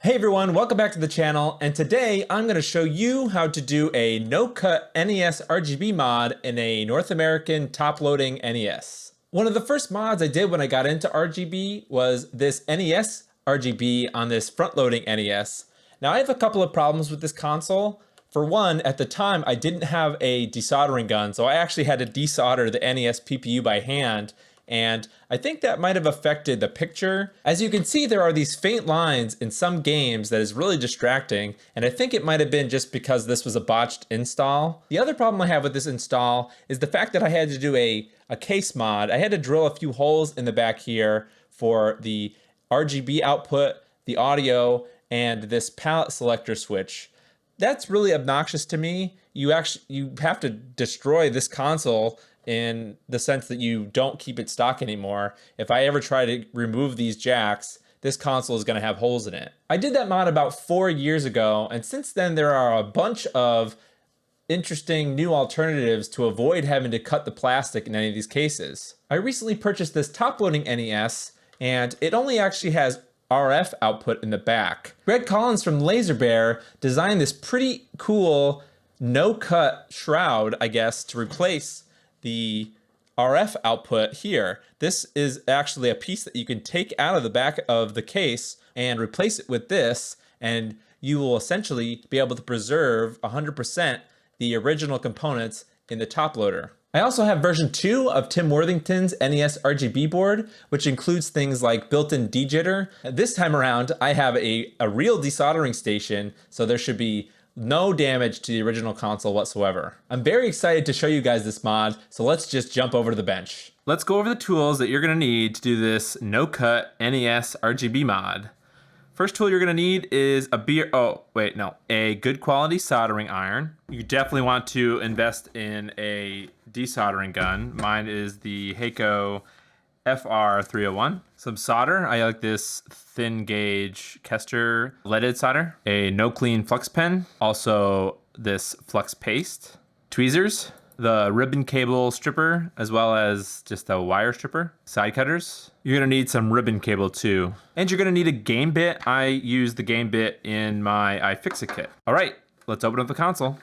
Hey everyone, welcome back to the channel, and today I'm going to show you how to do a no-cut NES RGB mod in a North American top-loading NES. One of the first mods I did when I got into RGB was this NES RGB on this front-loading NES. Now I have a couple of problems with this console. For one, at the time I didn't have a desoldering gun, so I actually had to desolder the NES PPU by hand, and I think that might have affected the picture. As you can see, there are these faint lines in some games that is really distracting, and I think it might have been just because this was a botched install. The other problem I have with this install is the fact that I had to do a case mod. I had to drill a few holes in the back here for the RGB output, the audio, and this palette selector switch. That's really obnoxious to me. You have to destroy this console in the sense that you don't keep it stock anymore. If I ever try to remove these jacks, this console is going to have holes in it. I did that mod about 4 years ago, and since then there are a bunch of interesting new alternatives to avoid having to cut the plastic in any of these cases. I recently purchased this top-loading NES, and it only actually has RF output in the back. Greg Collins from Laserbear designed this pretty cool no-cut shroud, I guess, to replace the RF output here. This is actually a piece that you can take out of the back of the case and replace it with this, and you will essentially be able to preserve 100% the original components in the top loader. I also have version 2 of Tim Worthington's NES RGB board, which includes things like built-in dejitter. This time around, I have a real desoldering station, so there should be no damage to the original console whatsoever. I'm very excited to show you guys this mod, so let's just jump over to the bench. Let's go over the tools that you're gonna need to do this no-cut NES RGB mod. First tool you're gonna need is a good quality soldering iron. You definitely want to invest in a desoldering gun. Mine is the Heiko FR301. Some solder. I like this thin gauge Kester leaded solder. A no clean flux pen. Also this flux paste. Tweezers. The ribbon cable stripper, as well as just a wire stripper. Side cutters. You're gonna need some ribbon cable too. And you're gonna need a game bit. I use the game bit in my iFixit kit. All right, let's open up the console.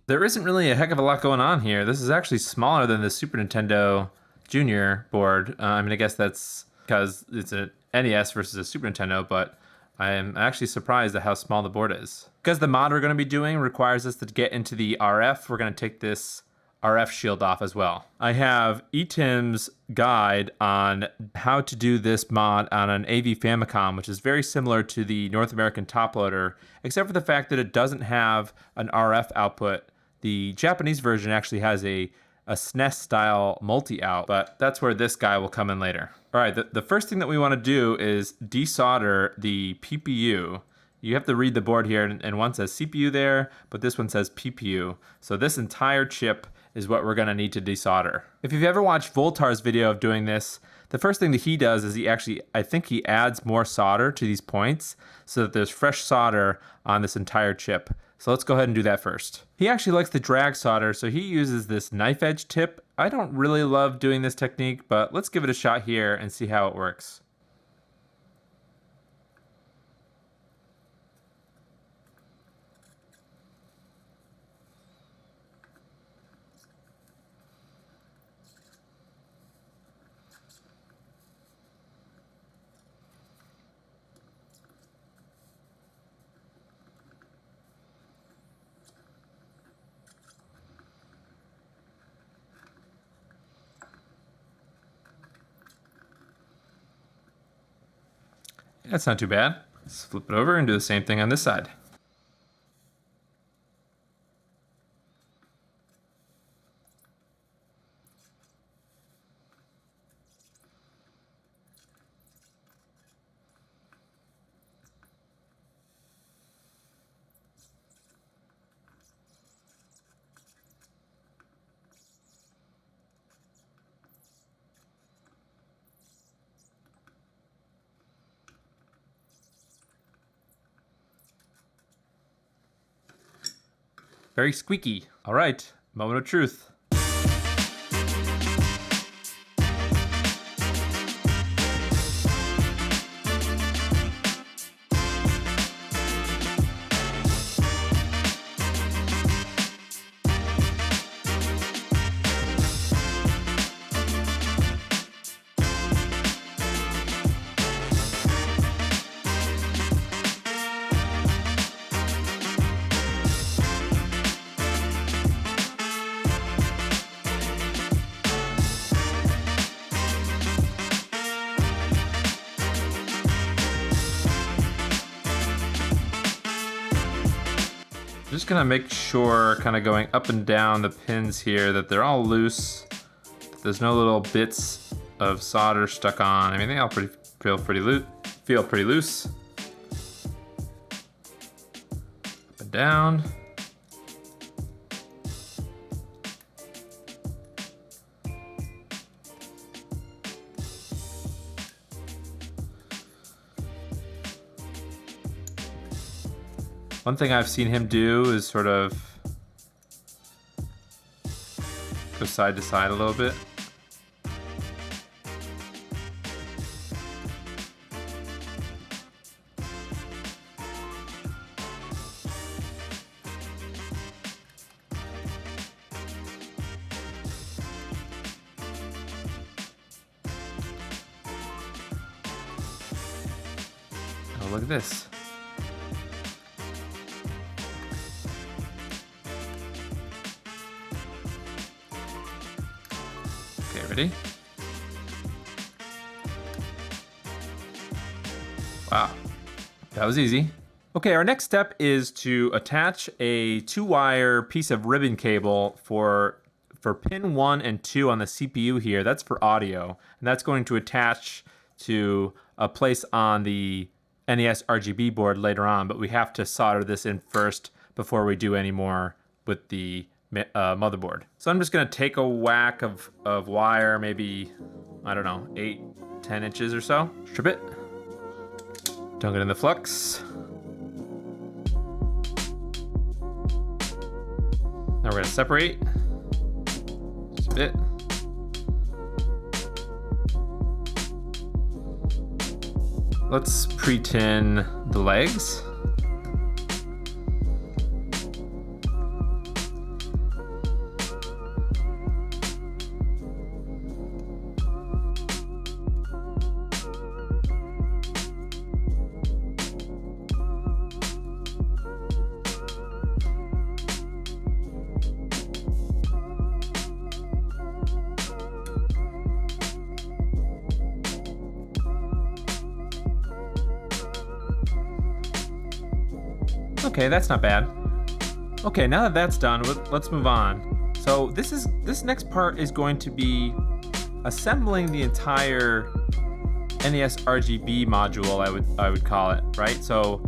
There isn't really a heck of a lot going on here. This is actually smaller than the Super Nintendo Junior board. I mean, I guess that's because it's a NES versus a Super Nintendo, but I'm actually surprised at how small the board is. Because the mod we're going to be doing requires us to get into the RF, we're going to take this RF shield off as well. I have eTim's guide on how to do this mod on an AV Famicom, which is very similar to the North American Toploader, except for the fact that it doesn't have an RF output. The Japanese version actually has a SNES style multi-out, but that's where this guy will come in later. All right, the first thing that we want to do is desolder the PPU. You have to read the board here, and one says CPU there, but this one says PPU. So this entire chip is what we're gonna need to desolder. If you've ever watched Voultar's video of doing this, the first thing that he does is I think he adds more solder to these points so that there's fresh solder on this entire chip. So let's go ahead and do that first. He actually likes the drag solder, so he uses this knife edge tip. I don't really love doing this technique, but let's give it a shot here and see how it works. That's not too bad. Let's flip it over and do the same thing on this side. Very squeaky. All right, moment of truth. Just gonna make sure, kind of going up and down the pins here, that they're all loose. That there's no little bits of solder stuck on. I mean, they all feel pretty loose. Up and down. One thing I've seen him do is sort of go side to side a little bit. Oh, look at this. Okay, ready? Wow, that was easy. Okay, our next step is to attach a 2-wire piece of ribbon cable for pin 1 and 2 on the CPU here. That's for audio, and that's going to attach to a place on the NESRGB board later on, but we have to solder this in first before we do any more with the motherboard. So I'm just gonna take a whack of wire, maybe, I don't know, 8-10 inches or so. Strip it. Dunk it in the flux. Now we're gonna separate just a bit. Let's pre-tin the legs. Okay, that's not bad. Okay, now that that's done, let's move on. So this next part is going to be assembling the entire NESRGB module, I would call it, right? So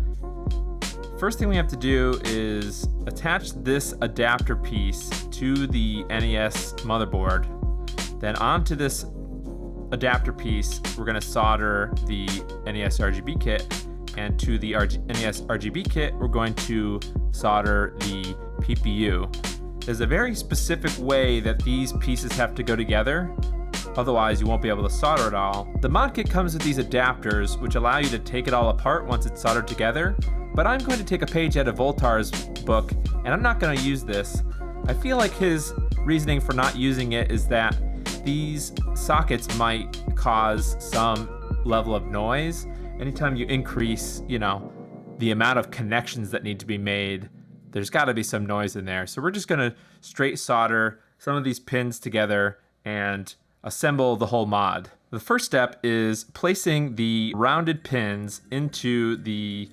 first thing we have to do is attach this adapter piece to the NES motherboard. Then onto this adapter piece, we're gonna solder the NESRGB kit. And to the NESRGB kit, we're going to solder the PPU. There's a very specific way that these pieces have to go together, otherwise you won't be able to solder it all. The mod kit comes with these adapters, which allow you to take it all apart once it's soldered together, but I'm going to take a page out of Voultar's book, and I'm not gonna use this. I feel like his reasoning for not using it is that these sockets might cause some level of noise. Anytime you increase, the amount of connections that need to be made, there's got to be some noise in there. So we're just going to straight solder some of these pins together and assemble the whole mod. The first step is placing the rounded pins into the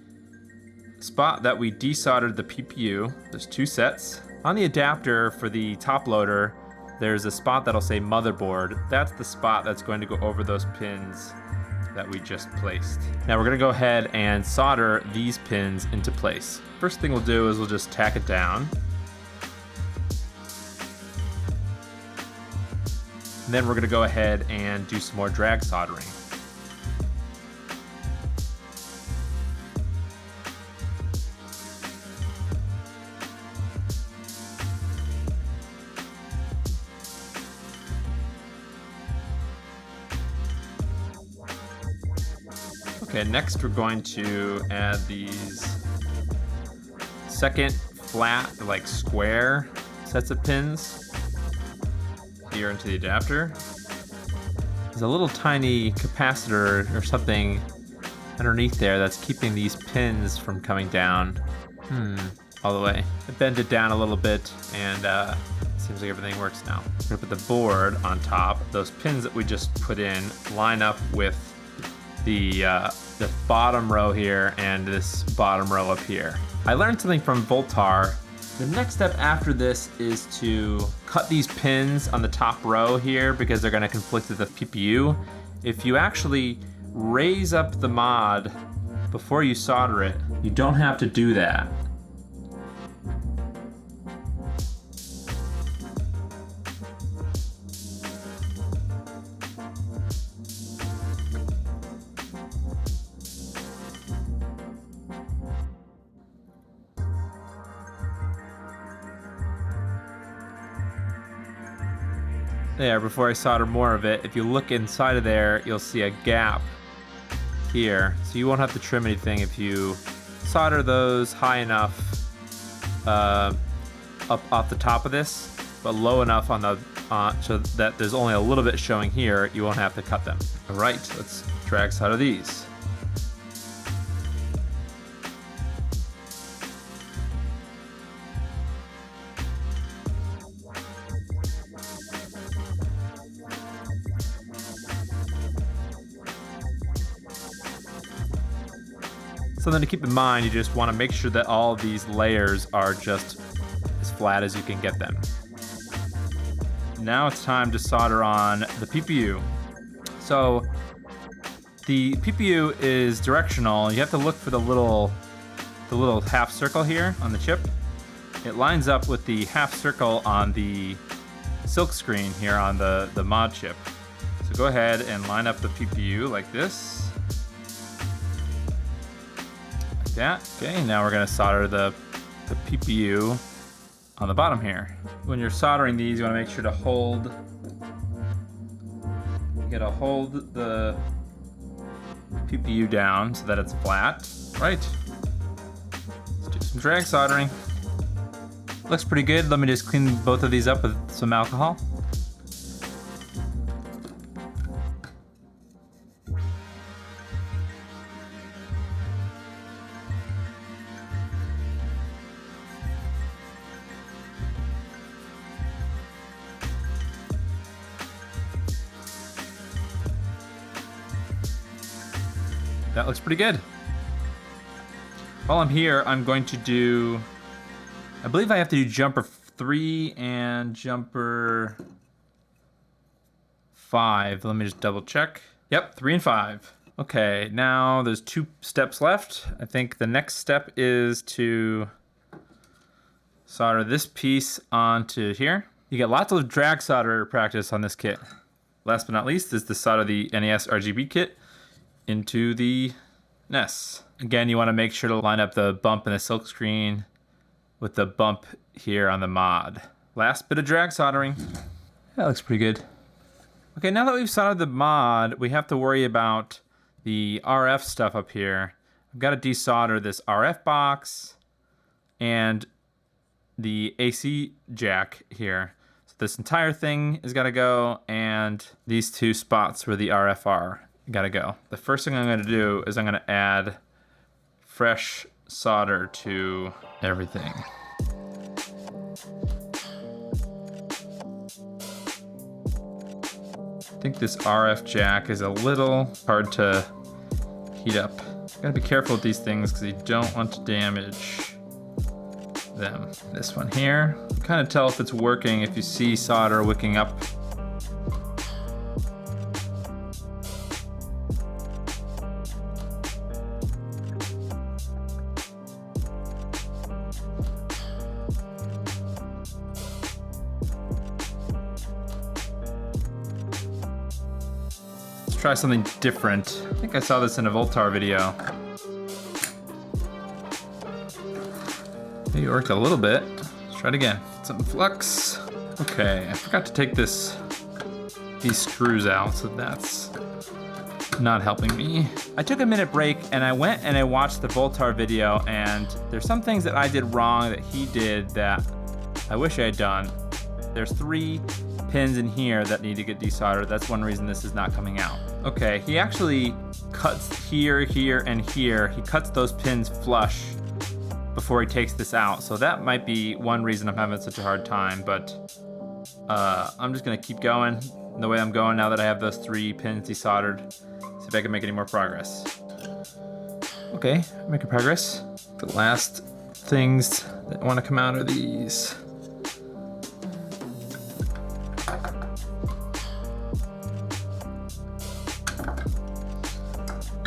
spot that we desoldered the PPU. There's 2 sets. On the adapter for the top loader, there's a spot that'll say motherboard. That's the spot that's going to go over those pins that we just placed. Now we're gonna go ahead and solder these pins into place. First thing we'll do is we'll just tack it down. And then we're gonna go ahead and do some more drag soldering. Okay, next we're going to add these second flat, like square sets of pins here into the adapter. There's a little tiny capacitor or something underneath there that's keeping these pins from coming down all the way. I bend it down a little bit and seems like everything works now. We're gonna put the board on top. Those pins that we just put in line up with the bottom row here and this bottom row up here. I learned something from Voultar. The next step after this is to cut these pins on the top row here because they're gonna conflict with the PPU. If you actually raise up the mod before you solder it, you don't have to do that. There, before I solder more of it, if you look inside of there, you'll see a gap here. So you won't have to trim anything if you solder those high enough up off the top of this, but low enough on the so that there's only a little bit showing here. You won't have to cut them. All right, let's drag solder these. Something to keep in mind, you just want to make sure that all of these layers are just as flat as you can get them. Now it's time to solder on the PPU. So the PPU is directional. You have to look for the little half circle here on the chip. It lines up with the half circle on the silk screen here on the mod chip. So go ahead and line up the PPU like this. That. Okay, now we're gonna solder the PPU on the bottom here. When you're soldering these, you wanna make sure to hold, you gotta hold the PPU down so that it's flat. Right, let's do some drag soldering. Looks pretty good. Let me just clean both of these up with some alcohol. That looks pretty good. While I'm here, I'm going to do, I believe I have to do jumper 3 and jumper 5. Let me just double check. Yep, 3 and 5. Okay, now there's 2 steps left. I think the next step is to solder this piece onto here. You get lots of drag solder practice on this kit. Last but not least is to solder the NESRGB kit into the NES. Again, you want to make sure to line up the bump in the silk screen with the bump here on the mod. Last bit of drag soldering. That looks pretty good. Okay, now that we've soldered the mod, we have to worry about the RF stuff up here. I've got to desolder this RF box and the AC jack here. So this entire thing is got to go, and these 2 spots where the RF are gotta go. The first thing I'm gonna do is I'm gonna add fresh solder to everything. I think this RF jack is a little hard to heat up. Gotta be careful with these things because you don't want to damage them. This one here, you kind of tell if it's working if you see solder wicking up. Try something different. I think I saw this in a Voultar video. Maybe it worked a little bit. Let's try it again. Some flux. Okay, I forgot to take these screws out, so that's not helping me. I took a minute break and I went and I watched the Voultar video, and there's some things that I did wrong that he did that I wish I had done. There's 3 pins in here that need to get desoldered. That's one reason this is not coming out. Okay, he actually cuts here, here, and here. He cuts those pins flush before he takes this out. So that might be one reason I'm having such a hard time, but I'm just gonna keep going the way I'm going now that I have those 3 pins desoldered. See if I can make any more progress. Okay, making progress. The last things that wanna come out are these.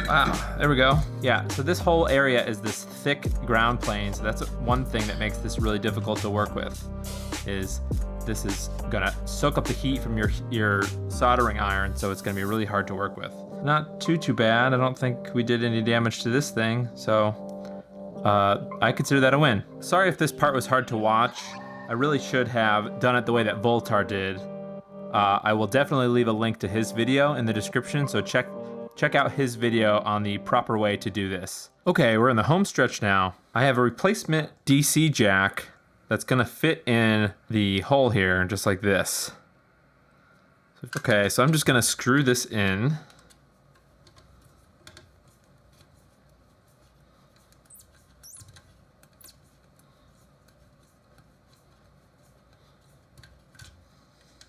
Wow, there we go. Yeah, so this whole area is this thick ground plane, so that's one thing that makes this really difficult to work with, is this is gonna soak up the heat from your soldering iron, so it's gonna be really hard to work with. Not too bad. I don't think we did any damage to this thing, so I consider that a win. Sorry if this part was hard to watch. I really should have done it the way that Voultar did. I will definitely leave a link to his video in the description, so check out his video on the proper way to do this. Okay, we're in the home stretch now. I have a replacement DC jack that's gonna fit in the hole here, just like this. Okay, so I'm just gonna screw this in.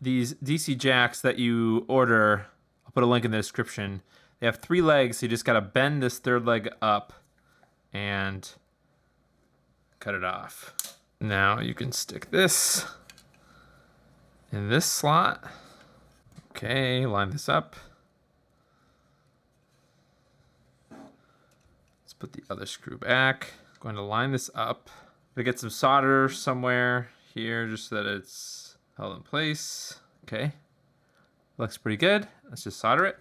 These DC jacks that you order, I'll put a link in the description. They have 3 legs, so you just gotta bend this 3rd leg up and cut it off. Now you can stick this in this slot. Okay, line this up. Let's put the other screw back. I'm going to line this up. I'm gonna get some solder somewhere here just so that it's held in place. Okay, looks pretty good. Let's just solder it.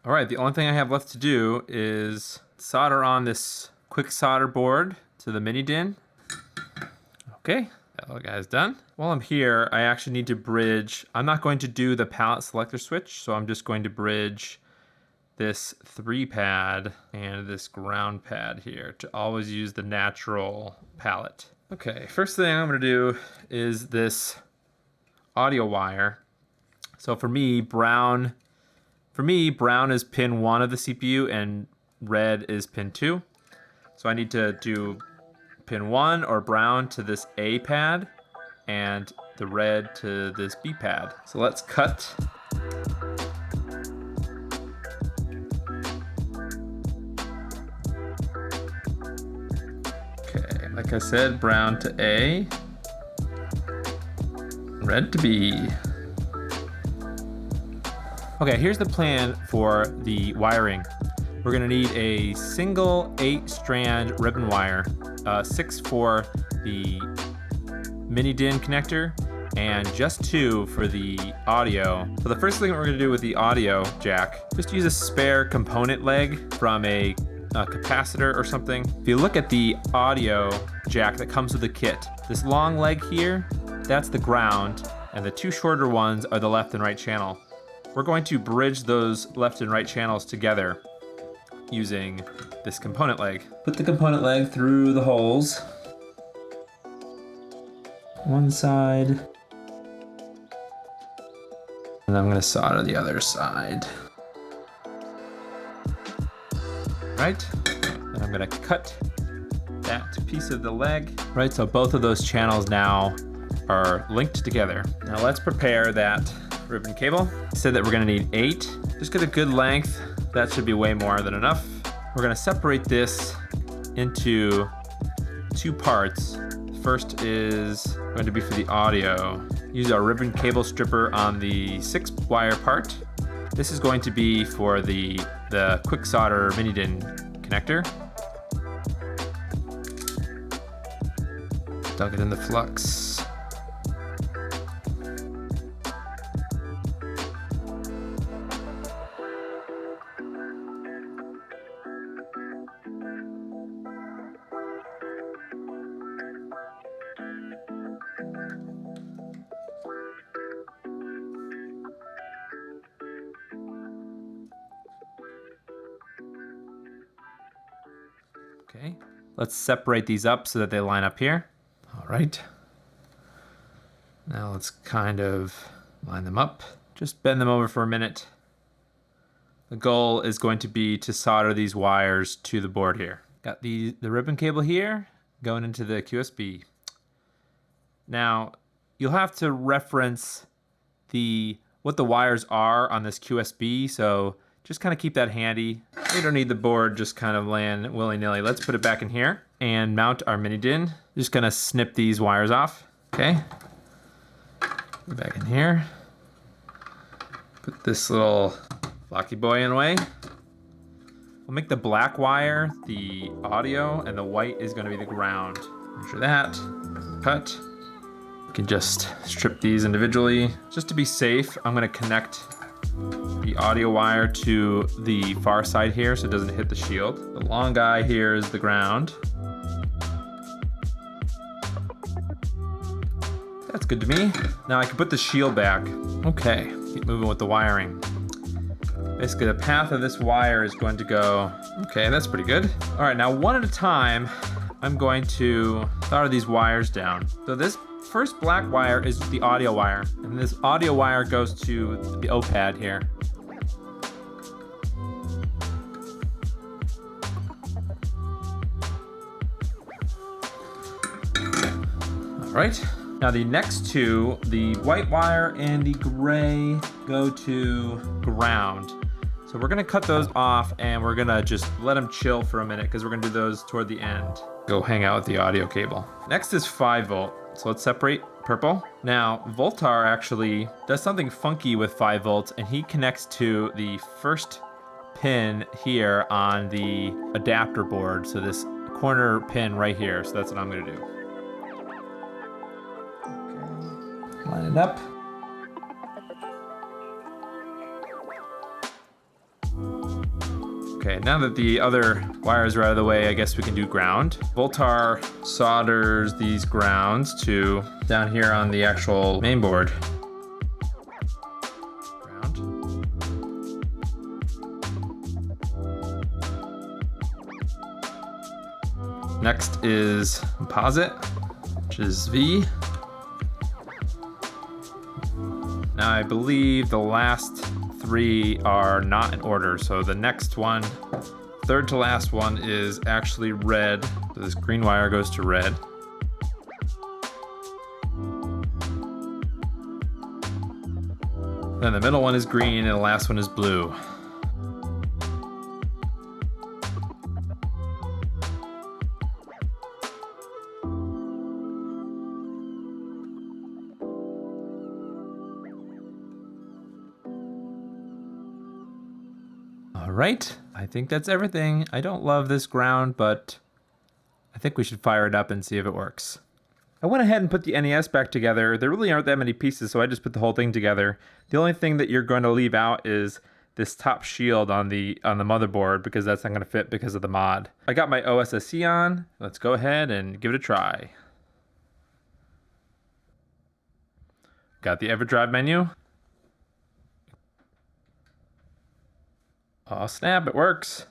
All right, the only thing I have left to do is solder on this quick solder board to the Minidin. Okay, that little guy's done. While I'm here, I actually need to bridge. I'm not going to do the pallet selector switch, so I'm just going to bridge this 3 pad and this ground pad here to always use the natural pallet. Okay, first thing I'm gonna do is this audio wire. So for me, brown is pin 1 of the CPU and red is pin 2. So I need to do pin 1 or brown to this A pad and the red to this B pad. So let's cut. Okay, like I said, brown to A, red to B. Okay, here's the plan for the wiring. We're gonna need a single 8-strand ribbon wire, 6 for the Minidin connector, and just 2 for the audio. So the first thing we're gonna do with the audio jack, just use a spare component leg from a capacitor or something. If you look at the audio jack that comes with the kit, this long leg here, that's the ground, and the 2 shorter ones are the left and right channel. We're going to bridge those left and right channels together using this component leg. Put the component leg through the holes. One side. And I'm gonna solder the other side. Right, and I'm gonna cut that piece of the leg. Right, so both of those channels now are linked together. Now let's prepare that ribbon cable. I said that we're gonna need 8. Just get a good length. That should be way more than enough. We're gonna separate this into 2 parts. First is going to be for the audio. Use our ribbon cable stripper on the 6-wire part. This is going to be for the quick solder Minidin connector. Dug it in the flux. Okay, let's separate these up so that they line up here. All right. Now let's kind of line them up. Just bend them over for a minute. The goal is going to be to solder these wires to the board here. Got the ribbon cable here going into the QSB. Now, you'll have to reference what the wires are on this QSB, so just kind of keep that handy. We don't need the board just kind of laying willy-nilly. Let's put it back in here and mount our Minidin. Just gonna snip these wires off, okay? Put it back in here. Put this little flocky boy in the way. We'll make the black wire the audio and the white is gonna be the ground. Measure that, cut. You can just strip these individually. Just to be safe, I'm gonna connect the audio wire to the far side here so it doesn't hit the shield. The long guy here is the ground. That's good to me. Now I can put the shield back. Okay, keep moving with the wiring. Basically the path of this wire is going to go, okay, that's pretty good. All right, now one at a time, I'm going to solder these wires down. So this first black wire is the audio wire, and this audio wire goes to the O-pad here. All right, now the next two, the white wire and the gray, go to ground. So we're gonna cut those off and we're gonna just let them chill for a minute because we're gonna do those toward the end. Go hang out with the audio cable. Next is 5 volt. So let's separate purple. Now, Voultar actually does something funky with 5 volts and he connects to the first pin here on the adapter board. So this corner pin right here. So that's what I'm gonna do. Okay. Line it up. Okay, now that the other wires are out of the way, I guess we can do ground. Voultar solders these grounds to down here on the actual main board. Ground. Next is Composite, which is V. Now I believe the last 3 are not in order, so the next one, third to last one, is actually red. So this green wire goes to red. Then the middle one is green and the last one is blue. All right, I think that's everything. I don't love this ground, but I think we should fire it up and see if it works. I went ahead and put the NES back together. There really aren't that many pieces, so I just put the whole thing together. The only thing that you're going to leave out is this top shield on the motherboard because that's not going to fit because of the mod. I got my OSSC on. Let's go ahead and give it a try. Got the EverDrive menu. Oh snap, it works.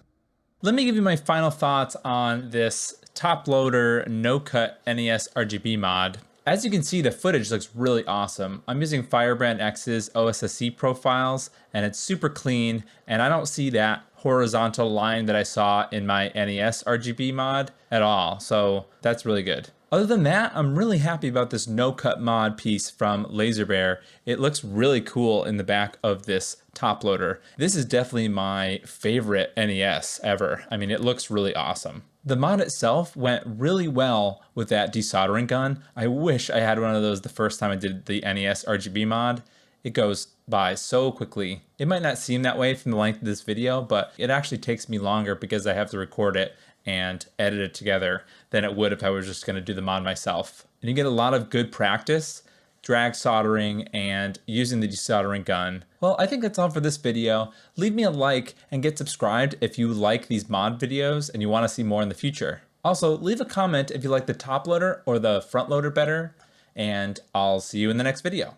Let me give you my final thoughts on this Toploader no-cut NES RGB mod. As you can see, the footage looks really awesome. I'm using Firebrand X's OSSC profiles and it's super clean, and I don't see that horizontal line that I saw in my NES RGB mod at all, so that's really good. Other than that, I'm really happy about this no-cut mod piece from Laserbear. It looks really cool in the back of this Toploader. This is definitely my favorite NES ever. I mean, it looks really awesome. The mod itself went really well with that desoldering gun. I wish I had one of those the first time I did the NES RGB mod. It goes by so quickly. It might not seem that way from the length of this video, but it actually takes me longer because I have to record it and edit it together than it would if I was just going to do the mod myself. And you get a lot of good practice drag soldering and using the desoldering gun. Well, I think that's all for this video. Leave me a like and get subscribed if you like these mod videos and you want to see more in the future. Also, leave a comment if you like the Toploader or the Frontloader better, and I'll see you in the next video.